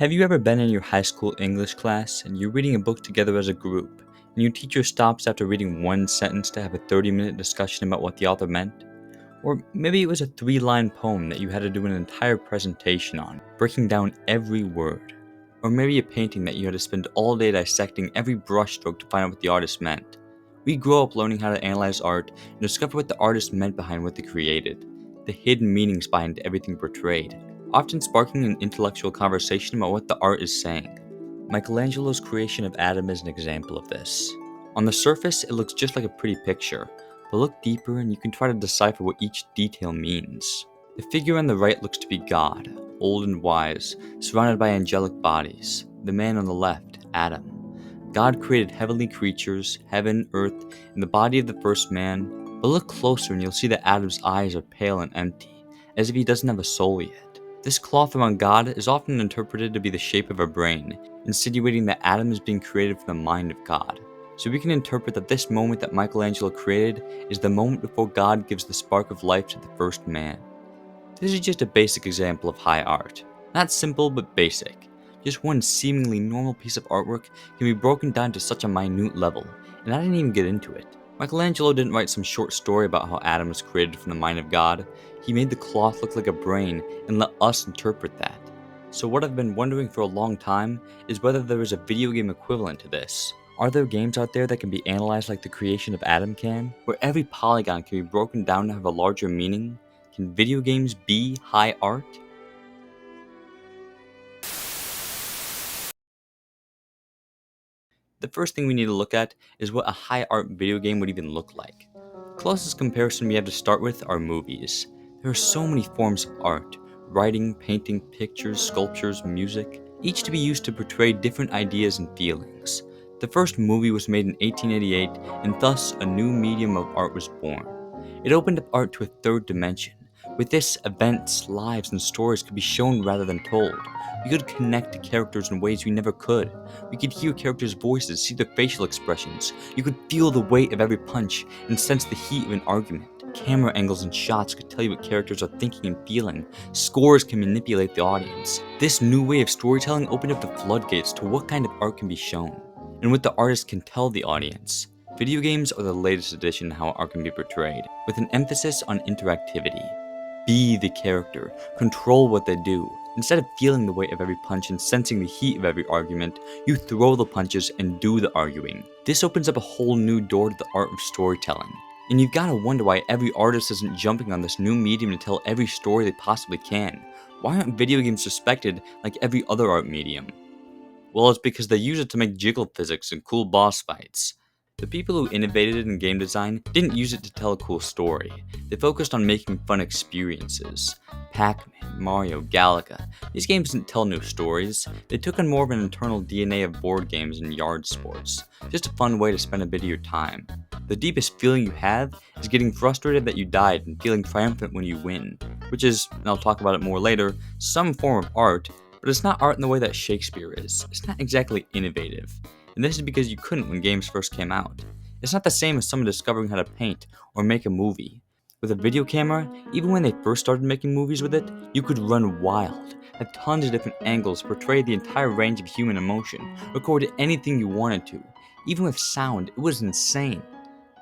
Have you ever been in your high school English class and you're reading a book together as a group, and your teacher stops after reading one sentence to have a 30-minute discussion about what the author meant? Or maybe it was a 3-line poem that you had to do an entire presentation on, breaking down every word. Or maybe a painting that you had to spend all day dissecting every brushstroke to find out what the artist meant. We grow up learning how to analyze art and discover what the artist meant behind what they created, the hidden meanings behind everything portrayed, often sparking an intellectual conversation about what the art is saying. Michelangelo's creation of Adam is an example of this. On the surface, it looks just like a pretty picture, but look deeper and you can try to decipher what each detail means. The figure on the right looks to be God, old and wise, surrounded by angelic bodies. The man on the left, Adam. God created heavenly creatures, heaven, earth, and the body of the first man, but look closer and you'll see that Adam's eyes are pale and empty, as if he doesn't have a soul yet. This cloth around God is often interpreted to be the shape of a brain, insinuating that Adam is being created from the mind of God. So we can interpret that this moment that Michelangelo created is the moment before God gives the spark of life to the first man. This is just a basic example of high art. Not simple, but basic. Just one seemingly normal piece of artwork can be broken down to such a minute level, and I didn't even get into it. Michelangelo didn't write some short story about how Adam was created from the mind of God. He made the cloth look like a brain and let us interpret that. So what I've been wondering for a long time is whether there is a video game equivalent to this. Are there games out there that can be analyzed like the creation of Adam can, where every polygon can be broken down to have a larger meaning? Can video games be high art? The first thing we need to look at is what a high art video game would even look like. The closest comparison we have to start with are movies. There are so many forms of art: writing, painting, pictures, sculptures, music, each to be used to portray different ideas and feelings. The first movie was made in 1888, and thus a new medium of art was born. It opened up art to a third dimension. With this, events, lives, and stories could be shown rather than told. We could connect to characters in ways we never could. We could hear characters' voices, see their facial expressions. You could feel the weight of every punch and sense the heat of an argument. Camera angles and shots could tell you what characters are thinking and feeling. Scores can manipulate the audience. This new way of storytelling opened up the floodgates to what kind of art can be shown, and what the artist can tell the audience. Video games are the latest addition to how art can be portrayed, with an emphasis on interactivity. Be the character, control what they do. Instead of feeling the weight of every punch and sensing the heat of every argument, you throw the punches and do the arguing. This opens up a whole new door to the art of storytelling. And you've gotta wonder why every artist isn't jumping on this new medium to tell every story they possibly can. Why aren't video games respected like every other art medium? Well, it's because they use it to make jiggle physics and cool boss fights. The people who innovated in game design didn't use it to tell a cool story. They focused on making fun experiences. Pac-Man, Mario, Galaga. These games didn't tell new stories. They took on more of an internal DNA of board games and yard sports. Just a fun way to spend a bit of your time. The deepest feeling you have is getting frustrated that you died and feeling triumphant when you win, which is, and I'll talk about it more later, some form of art, but it's not art in the way that Shakespeare is. It's not exactly innovative. And this is because you couldn't when games first came out. It's not the same as someone discovering how to paint or make a movie. With a video camera, even when they first started making movies with it, you could run wild, have tons of different angles, portray the entire range of human emotion, record anything you wanted to. Even with sound, it was insane.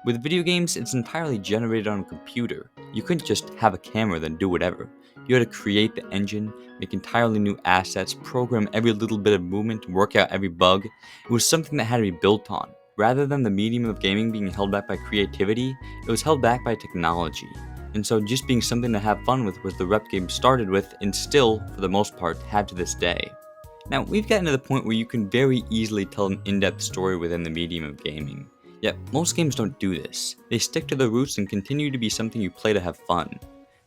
With video games, it's entirely generated on a computer. You couldn't just have a camera then do whatever. You had to create the engine, make entirely new assets, program every little bit of movement, work out every bug. It was something that had to be built on. Rather than the medium of gaming being held back by creativity, it was held back by technology. And so just being something to have fun with was the rep game started with, and still, for the most part, have to this day. Now, we've gotten to the point where you can very easily tell an in-depth story within the medium of gaming. Yet, most games don't do this. They stick to their roots and continue to be something you play to have fun.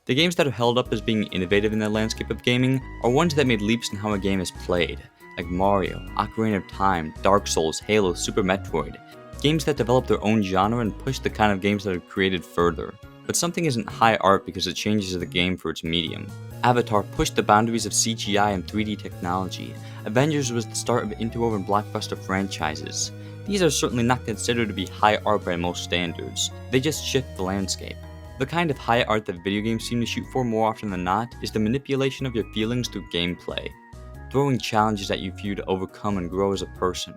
The games that are held up as being innovative in the landscape of gaming are ones that made leaps in how a game is played, like Mario, Ocarina of Time, Dark Souls, Halo, Super Metroid. Games that develop their own genre and push the kind of games that are created further. But something isn't high art because it changes the game for its medium. Avatar pushed the boundaries of CGI and 3D technology. Avengers was the start of interwoven blockbuster franchises. These are certainly not considered to be high art by most standards. They just shift the landscape. The kind of high art that video games seem to shoot for more often than not is the manipulation of your feelings through gameplay. throwing challenges at you for you to overcome and grow as a person.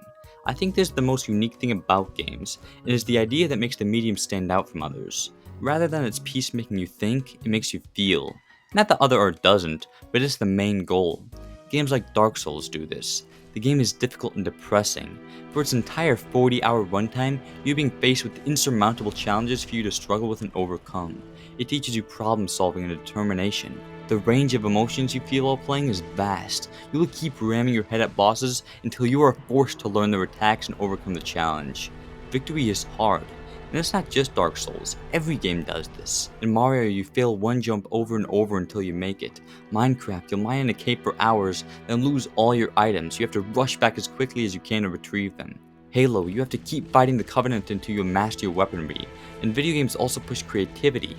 I think this is the most unique thing about games. It is the idea that makes the medium stand out from others. Rather than its piece making you think, it makes you feel. Not that other art doesn't, but it's the main goal. Games like Dark Souls do this. The game is difficult and depressing. For its entire 40-hour runtime, you're being faced with insurmountable challenges for you to struggle with and overcome. It teaches you problem solving and determination. The range of emotions you feel while playing is vast. You will keep ramming your head at bosses until you are forced to learn their attacks and overcome the challenge. Victory is hard. And it's not just Dark Souls, every game does this. In Mario, you fail one jump over and over until you make it. Minecraft, you'll mine in a cave for hours, then lose all your items. You have to rush back as quickly as you can to retrieve them. Halo, you have to keep fighting the Covenant until you master your weaponry. And video games also push creativity.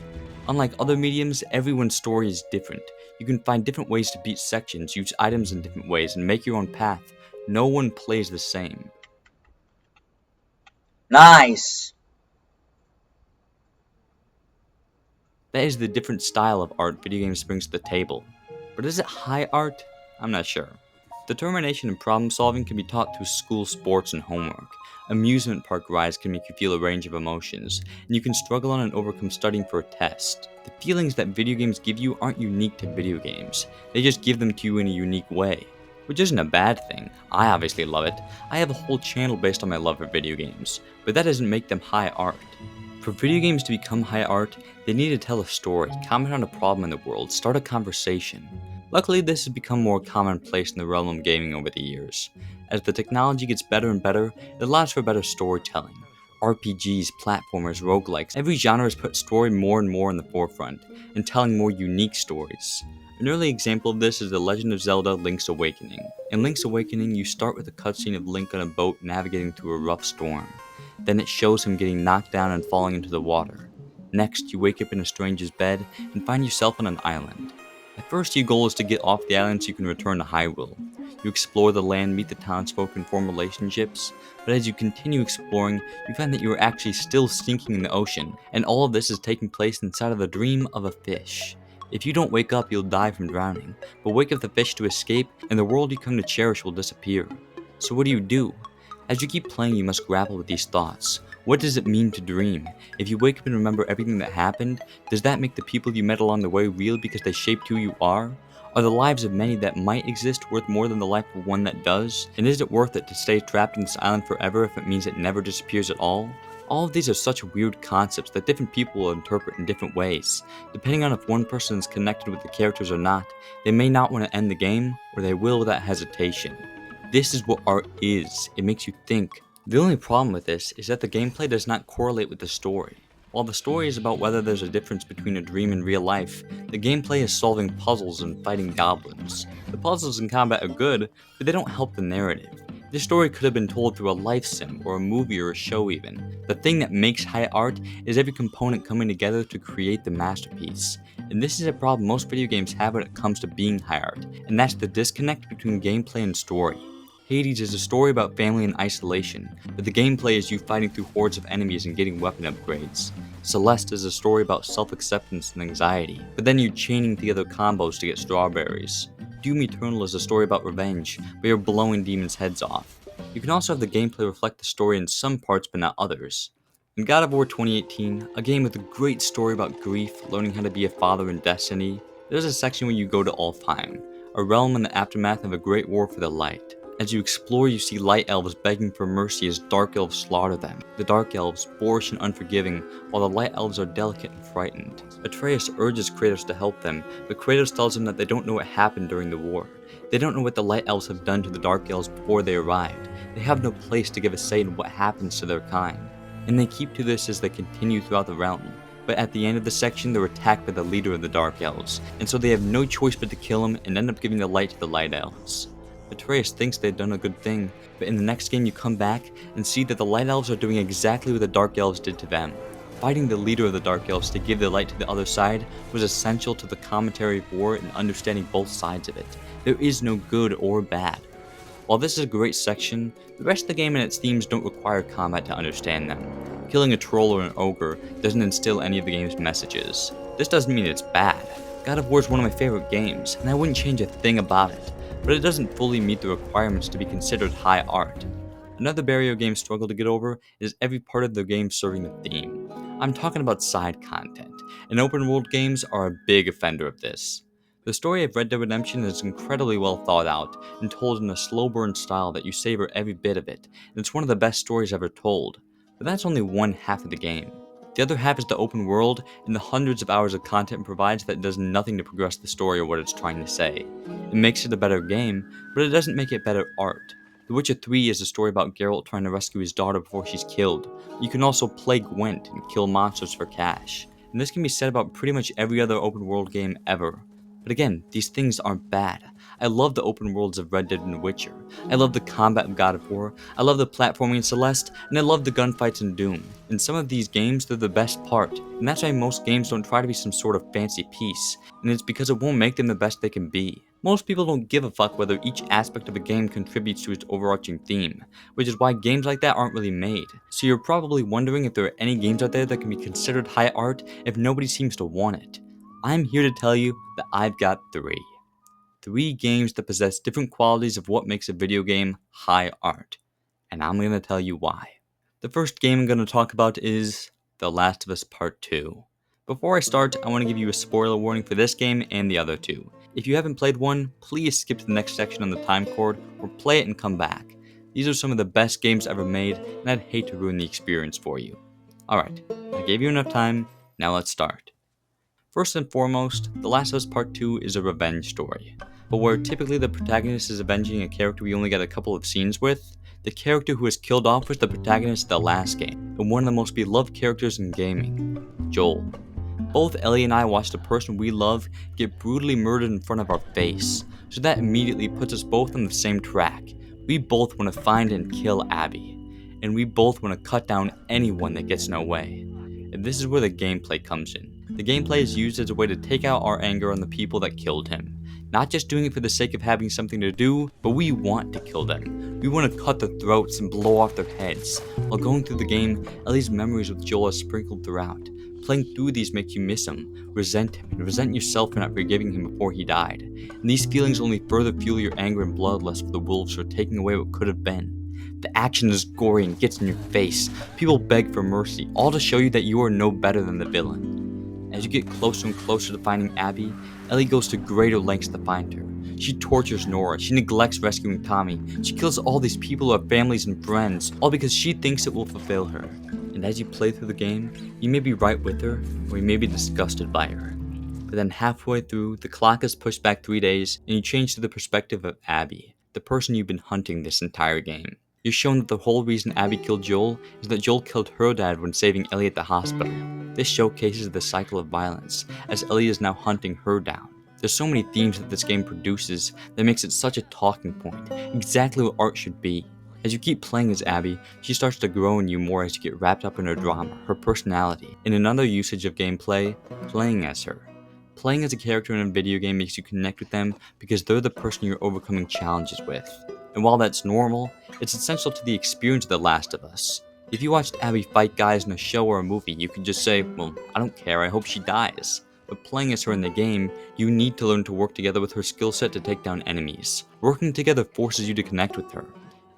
Unlike other mediums, everyone's story is different. You can find different ways to beat sections, use items in different ways, and make your own path. No one plays the same. Nice. That is the different style of art video games brings to the table. But is it high art? I'm not sure. Determination and problem solving can be taught through school sports and homework. Amusement park rides can make you feel a range of emotions, and you can struggle on and overcome studying for a test. The feelings that video games give you aren't unique to video games, they just give them to you in a unique way. Which isn't a bad thing, I obviously love it. I have a whole channel based on my love for video games, but that doesn't make them high art. For video games to become high art, they need to tell a story, comment on a problem in the world, start a conversation. Luckily, this has become more commonplace in the realm of gaming over the years. As the technology gets better and better, it allows for better storytelling. RPGs, platformers, roguelikes, every genre has put story more and more in the forefront, and telling more unique stories. An early example of this is The Legend of Zelda: Link's Awakening. In Link's Awakening, you start with a cutscene of Link on a boat navigating through a rough storm. Then it shows him getting knocked down and falling into the water. Next, you wake up in a stranger's bed and find yourself on an island. At first, your goal is to get off the island so you can return to Hyrule. You explore the land, meet the townsfolk, and form relationships, but as you continue exploring, you find that you are actually still sinking in the ocean, and all of this is taking place inside of the dream of a fish. If you don't wake up, you'll die from drowning, but wake up the fish to escape, and the world you come to cherish will disappear. So what do? As you keep playing, you must grapple with these thoughts. What does it mean to dream? If you wake up and remember everything that happened, does that make the people you met along the way real because they shaped who you are? Are the lives of many that might exist worth more than the life of one that does? And is it worth it to stay trapped in this island forever if it means it never disappears at all? All of these are such weird concepts that different people will interpret in different ways. Depending on if one person is connected with the characters or not, they may not want to end the game, or they will without hesitation. This is what art is. It makes you think. The only problem with this is that the gameplay does not correlate with the story. While the story is about whether there's a difference between a dream and real life, the gameplay is solving puzzles and fighting goblins. The puzzles in combat are good, but they don't help the narrative. This story could have been told through a life sim, or a movie, or a show even. The thing that makes high art is every component coming together to create the masterpiece. And this is a problem most video games have when it comes to being high art, and that's the disconnect between gameplay and story. Hades is a story about family and isolation, but the gameplay is you fighting through hordes of enemies and getting weapon upgrades. Celeste is a story about self-acceptance and anxiety, but then you're chaining together combos to get strawberries. Doom Eternal is a story about revenge, but you're blowing demons' heads off. You can also have the gameplay reflect the story in some parts but not others. In God of War 2018, a game with a great story about grief, learning how to be a father in Destiny, there's a section where you go to Alfheim, a realm in the aftermath of a great war for the light. As you explore, you see light elves begging for mercy as dark elves slaughter them. The dark elves, boorish and unforgiving, while the light elves are delicate and frightened. Atreus urges Kratos to help them, but Kratos tells them that they don't know what happened during the war. They don't know what the light elves have done to the dark elves before they arrived. They have no place to give a say in what happens to their kind. And they keep to this as they continue throughout the realm. But at the end of the section, they're attacked by the leader of the dark elves, and so they have no choice but to kill him and end up giving the light to the light elves. Atreus thinks they've done a good thing, but in the next game you come back and see that the Light Elves are doing exactly what the Dark Elves did to them. Fighting the leader of the Dark Elves to give the light to the other side was essential to the commentary of war and understanding both sides of it. There is no good or bad. While this is a great section, the rest of the game and its themes don't require combat to understand them. Killing a troll or an ogre doesn't instill any of the game's messages. This doesn't mean it's bad. God of War is one of my favorite games, and I wouldn't change a thing about it. but it doesn't fully meet the requirements to be considered high art. Another barrier games struggle to get over is every part of the game serving a theme. I'm talking about side content, and open world games are a big offender of this. The story of Red Dead Redemption is incredibly well thought out and told in a slow burn style that you savor every bit of it, and it's one of the best stories ever told. But that's only one half of the game. The other half is the open world and the hundreds of hours of content it provides that does nothing to progress the story or what it's trying to say. It makes it a better game, but it doesn't make it better art. The Witcher 3 is a story about Geralt trying to rescue his daughter before she's killed. You can also play Gwent and kill monsters for cash. And this can be said about pretty much every other open world game ever. But again, these things aren't bad. I love the open worlds of Red Dead and The Witcher. I love the combat of God of War. I love the platforming in Celeste, and I love the gunfights in Doom. In some of these games, they're the best part, and that's why most games don't try to be some sort of fancy piece, and it's because it won't make them the best they can be. Most people don't give a fuck whether each aspect of a game contributes to its overarching theme, which is why games like that aren't really made. So you're probably wondering if there are any games out there that can be considered high art if nobody seems to want it. I'm here to tell you that I've got three. Three games that possess different qualities of what makes a video game high art. And I'm going to tell you why. The first game I'm going to talk about is The Last of Us Part 2. Before I start, I want to give you a spoiler warning for this game and the other two. If you haven't played one, please skip to the next section on the time cord or play it and come back. These are some of the best games ever made, and I'd hate to ruin the experience for you. Alright, I gave you enough time, now let's start. First and foremost, The Last of Us Part 2 is a revenge story. But where typically the protagonist is avenging a character we only get a couple of scenes with, the character who is killed off was the protagonist of the last game, and one of the most beloved characters in gaming, Joel. Both Ellie and I watched a person we love get brutally murdered in front of our face, so that immediately puts us both on the same track. We both want to find and kill Abby, and we both want to cut down anyone that gets in our way. And this is where the gameplay comes in. The gameplay is used as a way to take out our anger on the people that killed him. Not just doing it for the sake of having something to do, but we want to kill them. We want to cut their throats and blow off their heads. While going through the game, Ellie's memories with Joel are sprinkled throughout. Playing through these makes you miss him, resent him, and resent yourself for not forgiving him before he died. And these feelings only further fuel your anger and bloodlust for the wolves for taking away what could have been. The action is gory and gets in your face. People beg for mercy, all to show you that you are no better than the villain. As you get closer and closer to finding Abby, Ellie goes to greater lengths to find her. She tortures Nora, she neglects rescuing Tommy, she kills all these people who have families and friends, all because she thinks it will fulfill her. And as you play through the game, you may be right with her, or you may be disgusted by her. But then halfway through, the clock is pushed back 3 days, and you change to the perspective of Abby, the person you've been hunting this entire game. You're shown that the whole reason Abby killed Joel is that Joel killed her dad when saving Ellie at the hospital. This showcases the cycle of violence, as Ellie is now hunting her down. There's so many themes that this game produces that makes it such a talking point, exactly what art should be. As you keep playing as Abby, she starts to grow in you more as you get wrapped up in her drama, her personality. In another usage of gameplay, playing as her. Playing as a character in a video game makes you connect with them because they're the person you're overcoming challenges with. And while that's normal, it's essential to the experience of The Last of Us. If you watched Abby fight guys in a show or a movie, you could just say, well, I don't care, I hope she dies. But playing as her in the game, you need to learn to work together with her skill set to take down enemies. Working together forces you to connect with her.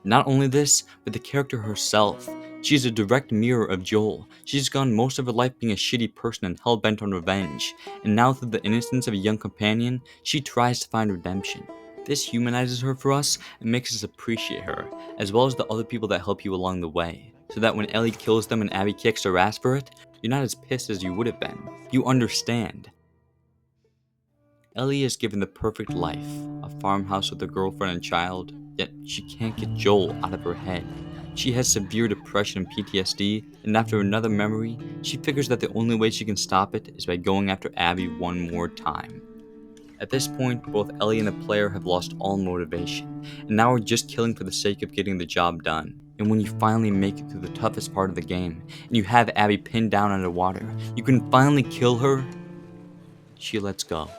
Not only this, but the character herself. She's a direct mirror of Joel. She's gone most of her life being a shitty person and hell-bent on revenge, and now through the innocence of a young companion, she tries to find redemption. This humanizes her for us and makes us appreciate her, as well as the other people that help you along the way, so that when Ellie kills them and Abby kicks her ass for it, you're not as pissed as you would have been. You understand. Ellie is given the perfect life, a farmhouse with a girlfriend and child, yet she can't get Joel out of her head. She has severe depression and PTSD, and after another memory, she figures that the only way she can stop it is by going after Abby one more time. At this point, both Ellie and the player have lost all motivation, and now are just killing for the sake of getting the job done. And when you finally make it through the toughest part of the game, and you have Abby pinned down underwater, you can finally kill her, she lets go.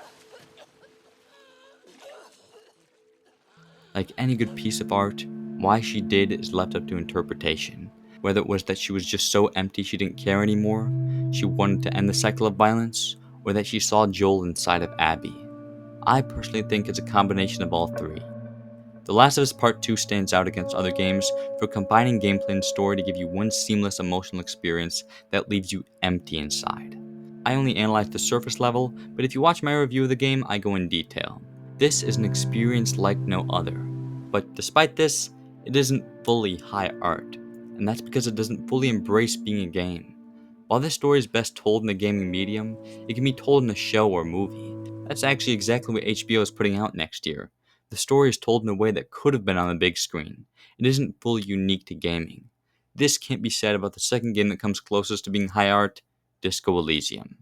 Like any good piece of art, why she did is left up to interpretation. Whether it was that she was just so empty she didn't care anymore, she wanted to end the cycle of violence, or that she saw Joel inside of Abby. I personally think it's a combination of all three. The Last of Us Part 2 stands out against other games for combining gameplay and story to give you one seamless emotional experience that leaves you empty inside. I only analyzed the surface level, but if you watch my review of the game, I go in detail. This is an experience like no other. But despite this, it isn't fully high art, and that's because it doesn't fully embrace being a game. While this story is best told in the gaming medium, it can be told in a show or movie. That's actually exactly what HBO is putting out next year. The story is told in a way that could have been on the big screen. It isn't fully unique to gaming. This can't be said about the second game that comes closest to being high art, Disco Elysium.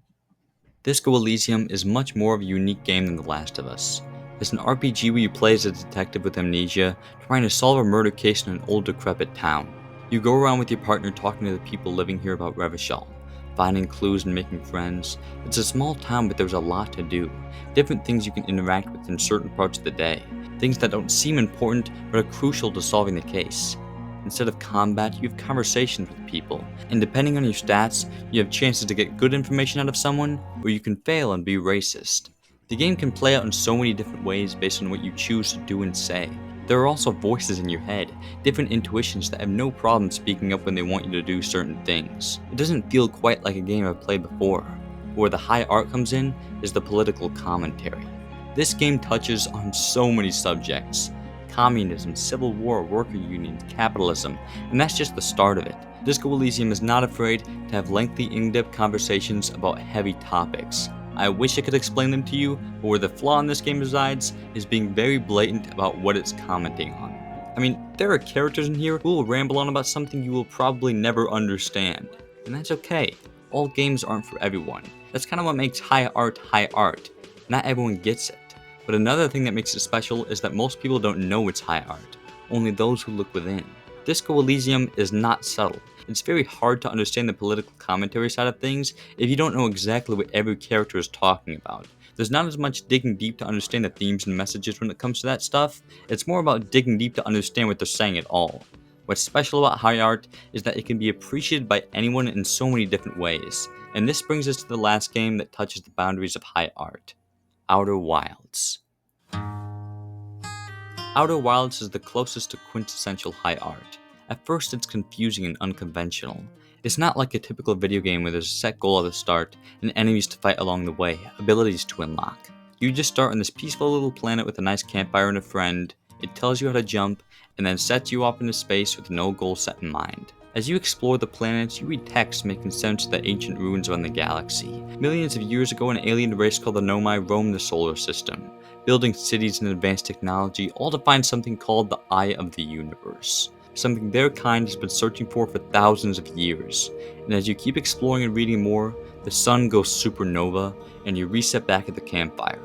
Disco Elysium is much more of a unique game than The Last of Us. It's an RPG where you play as a detective with amnesia, trying to solve a murder case in an old decrepit town. You go around with your partner talking to the people living here about Revachol, finding clues and making friends. It's a small town, but there's a lot to do. Different things you can interact with in certain parts of the day. Things that don't seem important, but are crucial to solving the case. Instead of combat, you have conversations with people, and depending on your stats, you have chances to get good information out of someone, or you can fail and be racist. The game can play out in so many different ways based on what you choose to do and say. There are also voices in your head, different intuitions that have no problem speaking up when they want you to do certain things. It doesn't feel quite like a game I've played before. Where the high art comes in is the political commentary. This game touches on so many subjects. Communism, civil war, worker unions, capitalism, and that's just the start of it. Disco Elysium is not afraid to have lengthy, in-depth conversations about heavy topics. I wish I could explain them to you, but where the flaw in this game resides is being very blatant about what it's commenting on. I mean, there are characters in here who will ramble on about something you will probably never understand, and that's okay. All games aren't for everyone. That's kind of what makes high art high art. Not everyone gets it. But another thing that makes it special is that most people don't know it's high art, only those who look within. Disco Elysium is not subtle. It's very hard to understand the political commentary side of things if you don't know exactly what every character is talking about. There's not as much digging deep to understand the themes and messages when it comes to that stuff. It's more about digging deep to understand what they're saying at all. What's special about high art is that it can be appreciated by anyone in so many different ways. And this brings us to the last game that touches the boundaries of high art. Outer Wilds. Outer Wilds is the closest to quintessential high art. At first it's confusing and unconventional. It's not like a typical video game where there's a set goal at the start and enemies to fight along the way, abilities to unlock. You just start on this peaceful little planet with a nice campfire and a friend, it tells you how to jump, and then sets you off into space with no goal set in mind. As you explore the planets, you read text making sense of the ancient ruins around the galaxy. Millions of years ago, an alien race called the Nomai roamed the solar system, building cities and advanced technology, all to find something called the Eye of the Universe. Something their kind has been searching for thousands of years. And as you keep exploring and reading more, the sun goes supernova, and you reset back at the campfire.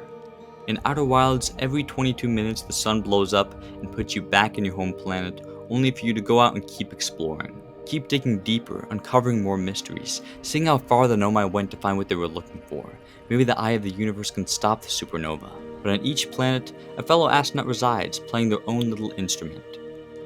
In Outer Wilds, every 22 minutes the sun blows up and puts you back in your home planet, only for you to go out and keep exploring. Keep digging deeper, uncovering more mysteries, seeing how far the Nomai went to find what they were looking for. Maybe the Eye of the Universe can stop the supernova. But on each planet, a fellow astronaut resides, playing their own little instrument.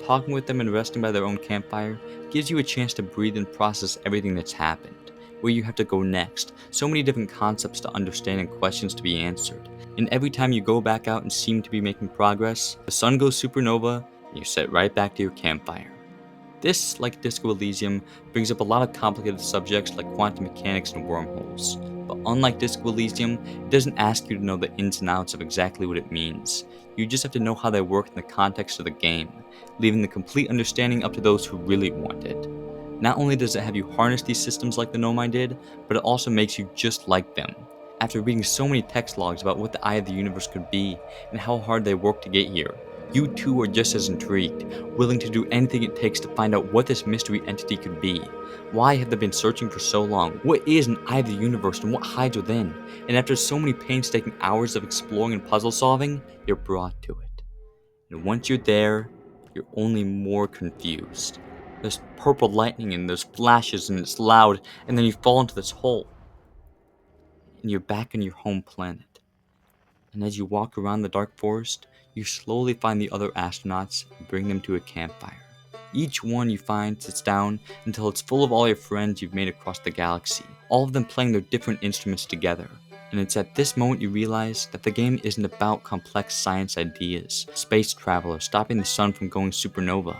Talking with them and resting by their own campfire gives you a chance to breathe and process everything that's happened. Where you have to go next, so many different concepts to understand and questions to be answered. And every time you go back out and seem to be making progress, the sun goes supernova, and you sit right back to your campfire. This, like Disco Elysium, brings up a lot of complicated subjects like quantum mechanics and wormholes. But unlike Disco Elysium, it doesn't ask you to know the ins and outs of exactly what it means. You just have to know how they work in the context of the game, leaving the complete understanding up to those who really want it. Not only does it have you harness these systems like the Nomai did, but it also makes you just like them. After reading so many text logs about what the Eye of the Universe could be and how hard they worked to get here, you too are just as intrigued, willing to do anything it takes to find out what this mystery entity could be. Why have they been searching for so long? What is an Eye of the Universe and what hides within? And after so many painstaking hours of exploring and puzzle solving, you're brought to it. And once you're there, you're only more confused. There's purple lightning and there's flashes and it's loud, and then you fall into this hole. And you're back on your home planet. And as you walk around the dark forest, you slowly find the other astronauts and bring them to a campfire. Each one you find sits down until it's full of all your friends you've made across the galaxy, all of them playing their different instruments together. And it's at this moment you realize that the game isn't about complex science ideas, space travel, or stopping the sun from going supernova.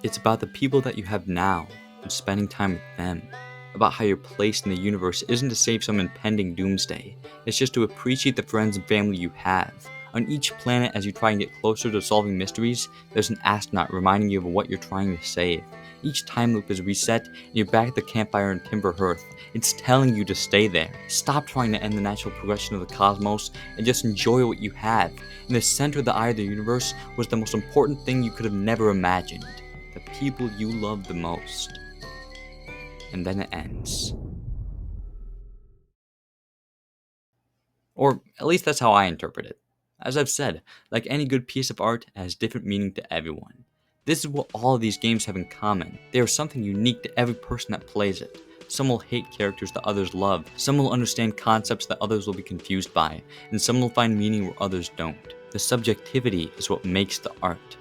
It's about the people that you have now and spending time with them. About how your place in the universe isn't to save some impending doomsday, it's just to appreciate the friends and family you have. On each planet, as you try and get closer to solving mysteries, there's an astronaut reminding you of what you're trying to save. Each time loop is reset, and you're back at the campfire in Timber Hearth. It's telling you to stay there. Stop trying to end the natural progression of the cosmos and just enjoy what you have. In the center of the eye of the universe was the most important thing you could have never imagined. The people you love the most. And then it ends. Or at least that's how I interpret it. As I've said, like any good piece of art, it has different meaning to everyone. This is what all of these games have in common. They are something unique to every person that plays it. Some will hate characters that others love, some will understand concepts that others will be confused by, and some will find meaning where others don't. The subjectivity is what makes the art.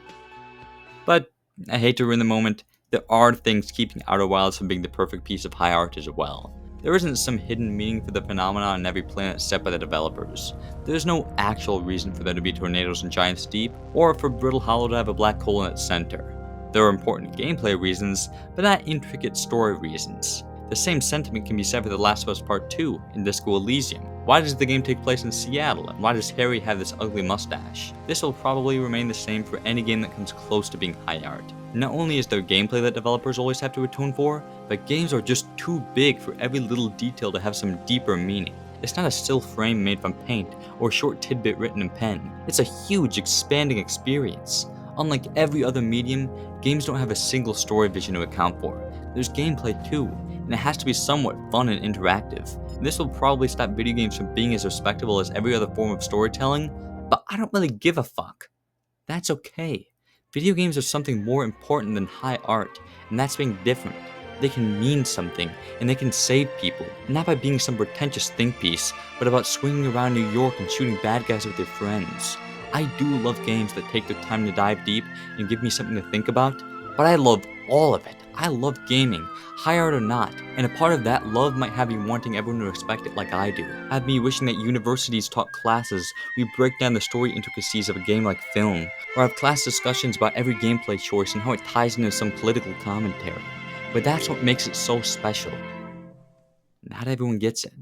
But I hate to ruin the moment, there are things keeping Outer Wilds from being the perfect piece of high art as well. There isn't some hidden meaning for the phenomenon on every planet set by the developers. There's no actual reason for there to be tornadoes and giants deep, or for Brittle Hollow to have a black hole in its center. There are important gameplay reasons, but not intricate story reasons. The same sentiment can be said for The Last of Us Part 2 in Disco Elysium. Why does the game take place in Seattle, and why does Harry have this ugly mustache? This will probably remain the same for any game that comes close to being high art. Not only is there gameplay that developers always have to atone for, but games are just too big for every little detail to have some deeper meaning. It's not a still frame made from paint or a short tidbit written in pen. It's a huge, expanding experience. Unlike every other medium, games don't have a single story vision to account for. There's gameplay too, and it has to be somewhat fun and interactive. And this will probably stop video games from being as respectable as every other form of storytelling, but I don't really give a fuck. That's okay. Video games are something more important than high art, and that's being different. They can mean something, and they can save people, not by being some pretentious think piece, but about swinging around New York and shooting bad guys with your friends. I do love games that take their time to dive deep and give me something to think about, but I love all of it. I love gaming, high art or not, and a part of that love might have me wanting everyone to respect it like I do. Have me wishing that universities taught classes where we break down the story intricacies of a game like film, or have class discussions about every gameplay choice and how it ties into some political commentary. But that's what makes it so special. Not everyone gets it.